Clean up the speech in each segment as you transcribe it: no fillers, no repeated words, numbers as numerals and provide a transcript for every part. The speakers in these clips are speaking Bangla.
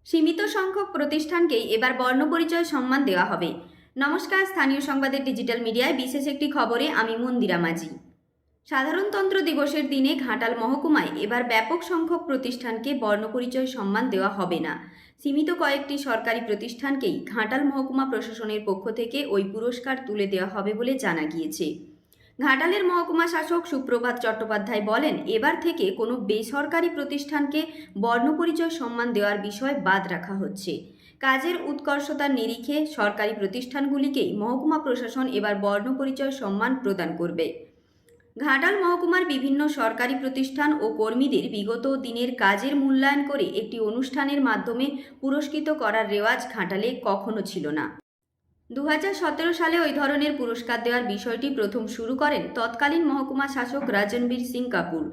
সীমিত সংখ্যক প্রতিষ্ঠানকেই এবার বর্ণপরিচয় সম্মান দেওয়া হবে। নমস্কার, স্থানীয় সংবাদের ডিজিটাল মিডিয়ায় বিশেষ একটি খবরে আমি মন্দিরা মাঝি। সাধারণতন্ত্র দিবসের দিনে ঘাটাল মহকুমায় এবার ব্যাপক সংখ্যক প্রতিষ্ঠানকে বর্ণপরিচয় সম্মান দেওয়া হবে না। সীমিত কয়েকটি সরকারি প্রতিষ্ঠানকেই ঘাটাল মহকুমা প্রশাসনের পক্ষ থেকে ওই পুরস্কার তুলে দেওয়া হবে বলে জানা গিয়েছে। ঘাটালের মহকুমা শাসক সুপ্রভাত চট্টোপাধ্যায় বলেন, এবার থেকে কোনো বেসরকারি প্রতিষ্ঠানকে বর্ণপরিচয় সম্মান দেওয়ার বিষয় বাদ রাখা হচ্ছে। কাজের উৎকর্ষতার নিরিখে সরকারি প্রতিষ্ঠানগুলিকেই মহকুমা প্রশাসন এবার বর্ণপরিচয় সম্মান প্রদান করবে। ঘাটাল মহকুমার বিভিন্ন সরকারি প্রতিষ্ঠান ও কর্মীদের বিগত দিনের কাজের মূল্যায়ন করে একটি অনুষ্ঠানের মাধ্যমে পুরস্কৃত করার রেওয়াজ ঘাটালে কখনো ছিল না। 2017 সালে ওই ধরনের পুরস্কার দেওয়ার বিষয়টি প্রথম শুরু করেন তৎকালীন মহকুমা শাসক রাজনবীর সিং কাপুর।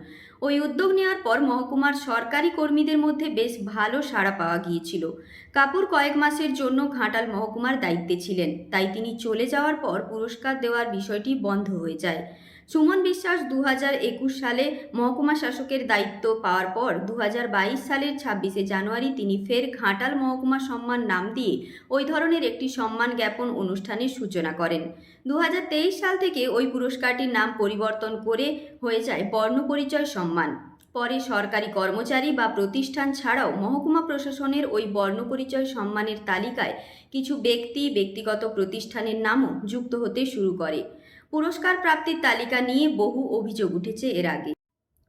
ওই উদ্যোগ নেওয়ার পর মহকুমার সরকারি কর্মীদের মধ্যে বেশ ভালো সাড়া পাওয়া গিয়েছিল। কাপুর কয়েক মাসের জন্য ঘাটাল মহকুমার দায়িত্বে ছিলেন, তাই তিনি চলে যাওয়ার পর পুরস্কার দেওয়ার বিষয়টি বন্ধ হয়ে যায়। সুমন বিশ্বাস 2021 সালে মহকুমা শাসকের দায়িত্ব পাওয়ার পর 2022 সালের 26শে জানুয়ারি তিনি ফের ঘাটাল মহকুমা সম্মান নাম দিয়ে ওই ধরনের একটি সম্মান জ্ঞাপন অনুষ্ঠানের সূচনা করেন। 2023 সাল থেকে ওই পুরস্কারটির নাম পরিবর্তন করে হয়ে যায় বর্ণপরিচয় সম্মান। পরে সরকারি কর্মচারী বা প্রতিষ্ঠান ছাড়াও মহকুমা প্রশাসনের ওই বর্ণপরিচয় সম্মানের তালিকায় কিছু ব্যক্তিগত প্রতিষ্ঠানের নামও যুক্ত হতে শুরু করে। পুরস্কার প্রাপ্তির তালিকা নিয়ে বহু অভিযোগ উঠেছে এর আগে।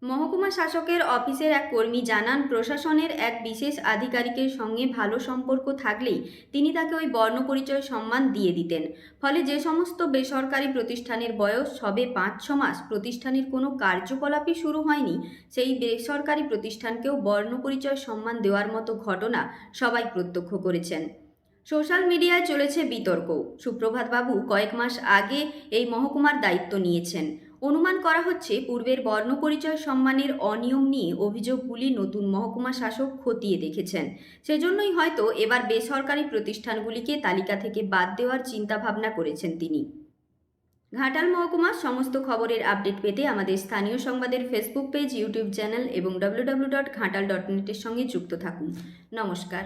মহকুমা শাসকের অফিসের এক কর্মী জানান, প্রশাসনের এক বিশেষ আধিকারিকের সঙ্গে ভালো সম্পর্ক থাকলেই তিনি তাকে ওই বর্ণপরিচয় সম্মান দিয়ে দিতেন। ফলে যে সমস্ত বেসরকারি প্রতিষ্ঠানের বয়স সবে 5-6 মাস, প্রতিষ্ঠানের কোনো কার্যকলাপই শুরু হয়নি, সেই বেসরকারি প্রতিষ্ঠানকেও বর্ণপরিচয় সম্মান দেওয়ার মতো ঘটনা সবাই প্রত্যক্ষ করেছেন। সোশ্যাল মিডিয়ায় চলেছে বিতর্ক। সুপ্রভাত বাবু কয়েক মাস আগে এই মহকুমার দায়িত্ব নিয়েছেন। অনুমান করা হচ্ছে পূর্বের বর্ণপরিচয় সম্মানের অনিয়ম নিয়ে অভিযোগগুলি নতুন মহকুমা শাসক খতিয়ে দেখেছেন। সেজন্যই হয়তো এবার বেসরকারি প্রতিষ্ঠানগুলিকে তালিকা থেকে বাদ দেওয়ার চিন্তাভাবনা করেছেন তিনি। ঘাটাল মহকুমার সমস্ত খবরের আপডেট পেতে আমাদের স্থানীয় সংবাদের ফেসবুক পেজ, ইউটিউব চ্যানেল এবং www.ghatal.net এর সঙ্গে যুক্ত থাকুন। নমস্কার।